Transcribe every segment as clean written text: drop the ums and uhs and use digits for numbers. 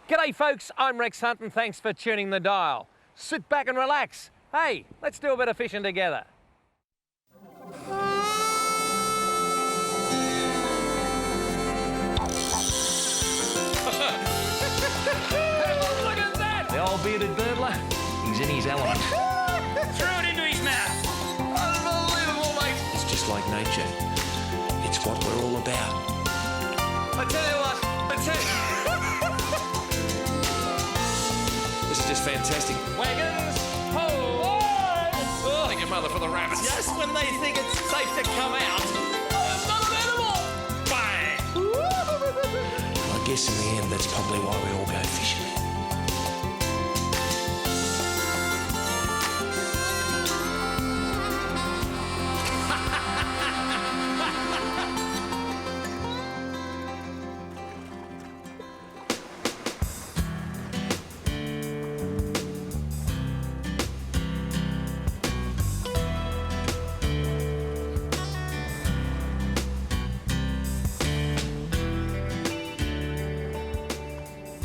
G'day folks, I'm Rex Hunt and thanks for tuning the dial. Sit back and relax. Hey, let's do a bit of fishing together. Look at that! The old bearded birdler, he's in his element. Throw it into his mouth. Unbelievable, mate. It's just like nature. It's what we're all about. I tell you what, This is just fantastic. Wagons, ho! Oh, thank your mother for the rabbits. Just when they think it's safe to come out, unbelievable! Bang! I guess in the end, that's probably why we all go fishing.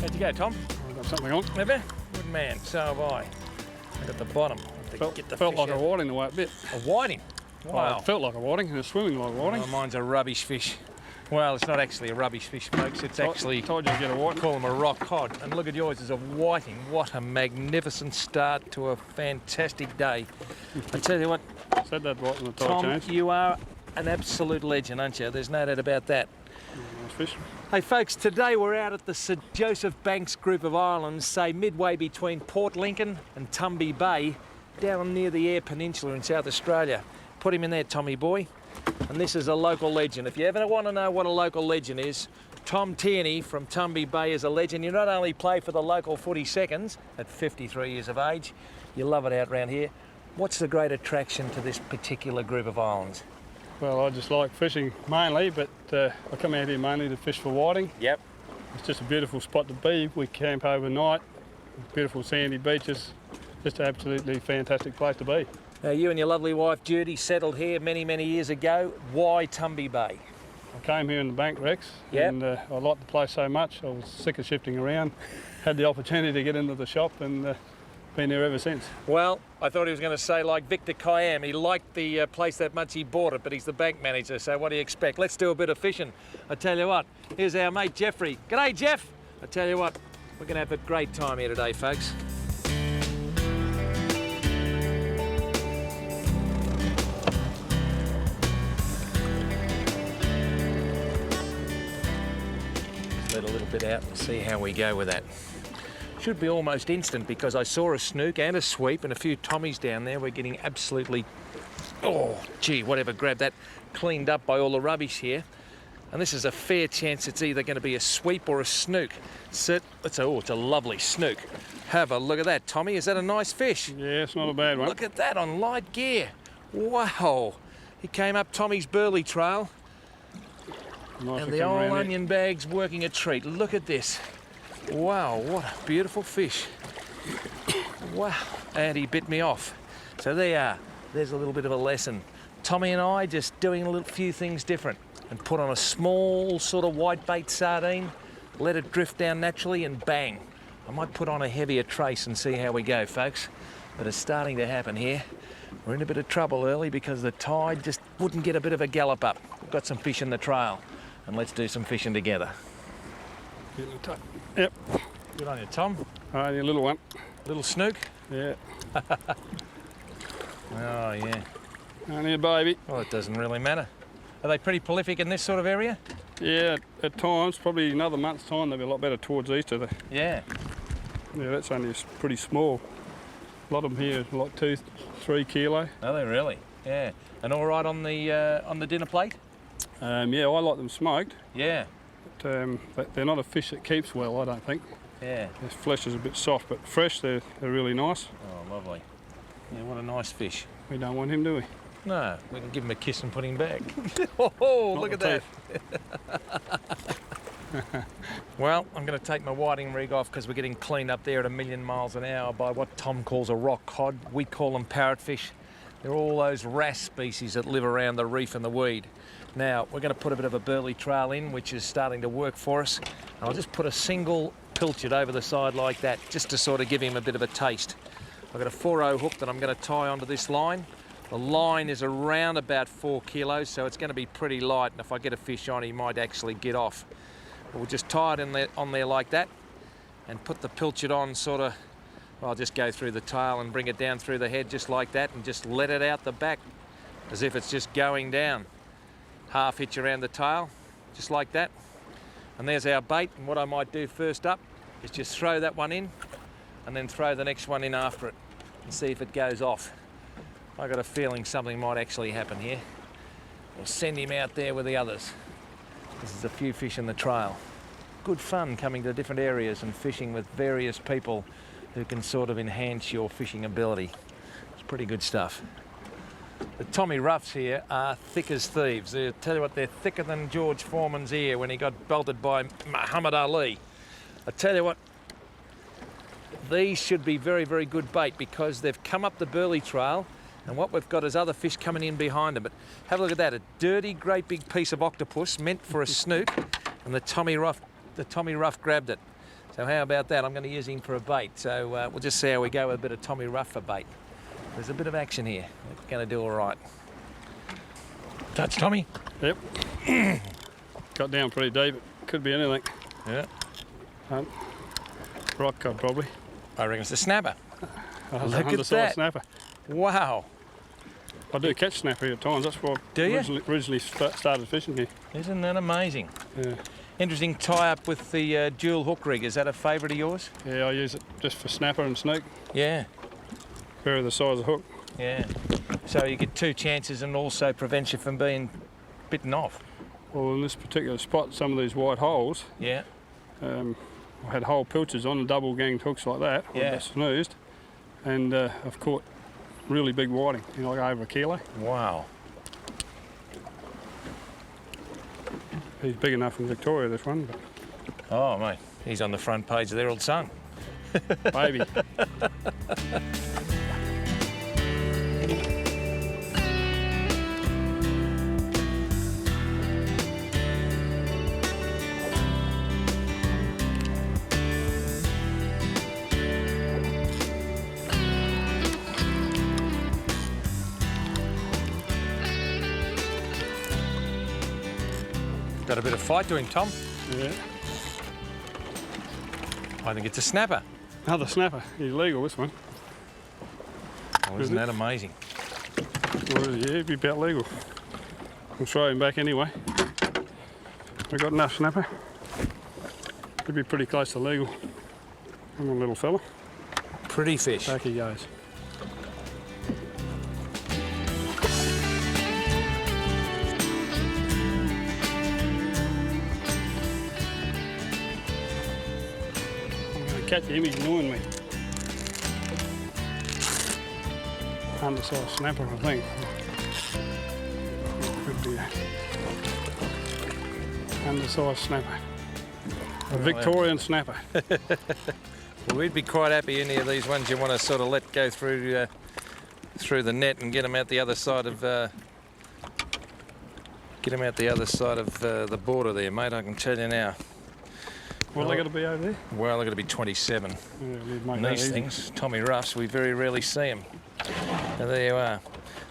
How'd you go, Tom? I've got something on. Have you? Good man, so have I. I'm at the bottom. Felt Get the like fish a out. whiting the way it bit. A whiting? Wow. It felt like a whiting and it's swimming like a whiting. Oh, mine's a rubbish fish. Well, it's not actually a rubbish fish, folks. It's actually, Told you to get a whiting. call them a rock cod. And look at yours, it's a whiting. What a magnificent start to a fantastic day. I tell you what, Said that right when the tide Tom, changed. you are an absolute legend, aren't you? There's no doubt about that. Nice fish. Hey folks, today we're out at the Sir Joseph Banks group of islands, say midway between Port Lincoln and Tumby Bay, down near the Eyre Peninsula in South Australia. Put him in there, Tommy boy. And this is a local legend. If you ever want to know what a local legend is, Tom Tierney from Tumby Bay is a legend. You not only play for the local footy seconds at 53 years of age, you love it out round here. What's the great attraction to this particular group of islands? Well, I just like fishing mainly, but I come out here mainly to fish for whiting. Yep. It's just a beautiful spot to be. We camp overnight, beautiful sandy beaches. Just an absolutely fantastic place to be. Now you and your lovely wife Judy settled here many, many years ago. Why Tumby Bay? I came here in the bank, Rex, Yep. and I liked the place so much. I was sick of shifting around. Had the opportunity to get into the shop and been here ever since. Well, I thought he was going to say like Victor Kiam. He liked the place that much he bought it, but he's the bank manager, so what do you expect? Let's do a bit of fishing. I tell you what, here's our mate Jeffrey. G'day, Jeff. I tell you what, we're going to have a great time here today, folks. Let a little bit out and see how we go with that. Should be almost instant because I saw a snook and a sweep and a few tommies down there. We're getting absolutely, oh gee, whatever, grab that, cleaned up by all the rubbish here. And this is a fair chance it's either going to be a sweep or a snook. It's a lovely snook. Have a look at that, Tommy. Is that a nice fish? Yeah, it's not a bad one. Look at that on light gear. Wow. He came up Tommy's burley trail Nice and to the come old around here. onion bag's working a treat. Look at this. Wow, what a beautiful fish. Wow, and he bit me off. So there you are. There's a little bit of a lesson. Tommy and I just doing a little few things different and put on a small sort of white bait sardine, let it drift down naturally and bang. I might put on a heavier trace and see how we go, folks. But it's starting to happen here. We're in a bit of trouble early because the tide just wouldn't get a bit of a gallop up. We've got some fish in the trail and let's do some fishing together. Getting it tight. Yep. Good on you, Tom. Only a little one. Little snook. Yeah. Oh, yeah. Only a baby. Well, it doesn't really matter. Are they pretty prolific in this sort of area? Yeah, at times, probably another month's time, they'll be a lot better towards Easter. Yeah. Yeah, that's only pretty small. A lot of them here, like 2-3 kilo. Are they really? Yeah. And all right on the dinner plate? Yeah, I like them smoked. Yeah. But they're not a fish that keeps well, I don't think. Yeah. Their flesh is a bit soft, but fresh, they're really nice. Oh, lovely. Yeah, what a nice fish. We don't want him, do we? No, we can give him a kiss and put him back. Oh, Not look at the that. Well, I'm going to take my whiting rig off because we're getting cleaned up there at 1,000,000 miles an hour by what Tom calls a rock cod. We call them parrotfish. They're all those wrasse species that live around the reef and the weed. Now, we're going to put a bit of a burley trail in, which is starting to work for us. I'll just put a single pilchard over the side like that, just to sort of give him a bit of a taste. I've got a 4/0 hook that I'm going to tie onto this line. The line is around about 4 kilos, so it's going to be pretty light, and if I get a fish on, he might actually get off. But we'll just tie it on there like that, and put the pilchard on sort of, well, I'll just go through the tail and bring it down through the head just like that, and just let it out the back as if it's just going down. Half hitch around the tail, just like that. And there's our bait, and what I might do first up is just throw that one in, and then throw the next one in after it, and see if it goes off. I've got a feeling something might actually happen here. We'll send him out there with the others. This is a few fish in the trail. Good fun coming to different areas and fishing with various people who can sort of enhance your fishing ability. It's pretty good stuff. The Tommy Ruffs here are thick as thieves. I tell you what, they're thicker than George Foreman's ear when he got belted by Muhammad Ali. I tell you what, these should be very, very good bait because they've come up the Burley Trail, and what we've got is other fish coming in behind them. But have a look at that, a dirty, great big piece of octopus meant for a snook, and the Tommy Ruff grabbed it. So how about that? I'm going to use him for a bait. So we'll just see how we go with a bit of Tommy Ruff for bait. There's a bit of action here. We're going to do all right. Touch, Tommy. Yep. Got down pretty deep. It could be anything. Yeah. Rock cod probably. I reckon it's a snapper. Look Look at undersized that. snapper. Wow. I do catch snapper here at times. That's why Do you? I originally started fishing here. Isn't that amazing? Yeah. Interesting tie-up with the dual hook rig. Is that a favourite of yours? Yeah, I use it just for snapper and snook. Yeah. Vary the size of hook. Yeah. So you get 2 chances and also prevents you from being bitten off. Well, in this particular spot, some of these white holes, Yeah. I had whole pilchards on and double ganged hooks like that. Yeah. That's snoozed. And I've caught really big whiting, like over a kilo. Wow. He's big enough in Victoria, this one, but Oh, mate. He's on the front page of the Herald Sun. baby. Got a bit of fight to him, Tom. Yeah. I think it's a snapper. Another snapper. He's legal, this one. Oh, isn't that amazing? Well, yeah, he'd be about legal. We'll throw him back anyway. We've got enough snapper. He'd be pretty close to legal. Come on, little fella. Pretty fish. Back he goes. I'm going to catch him, he's annoying me. Undersized snapper, I think. Could be a undersized snapper. A Victorian snapper. Well, we'd be quite happy any of these ones you want to sort of let go through the net and get them out the other side of the border there, mate. I can tell you now. What are they going to be over there? Well, they're going to be 27. Yeah, we'd make And that these easy. things, Tommy Ruffs, we very rarely see them. Now there you are.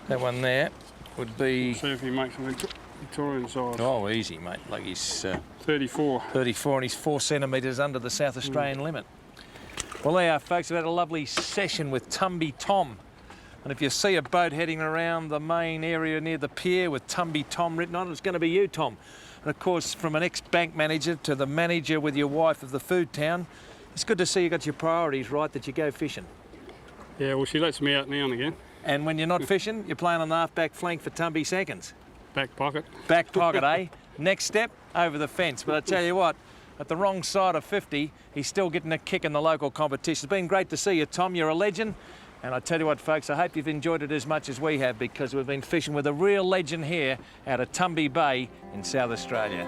That one there would be, See if he makes a Victorian size. oh, easy, mate. Like he's 34. 34 and he's 4 centimetres under the South Australian limit. Well, there you are, folks. We've had a lovely session with Tumby Tom. And if you see a boat heading around the main area near the pier with Tumby Tom written on it, it's going to be you, Tom. And of course, from an ex-bank manager to the manager with your wife of the food town, it's good to see you got your priorities right, that you go fishing. Yeah, well, she lets me out now and again. And when you're not fishing, you're playing on the half-back flank for Tumby seconds. Back pocket. Back pocket, eh? Next step, over the fence. But I tell you what, at the wrong side of 50, he's still getting a kick in the local competition. It's been great to see you, Tom. You're a legend. And I tell you what, folks, I hope you've enjoyed it as much as we have, because we've been fishing with a real legend here out of Tumby Bay in South Australia.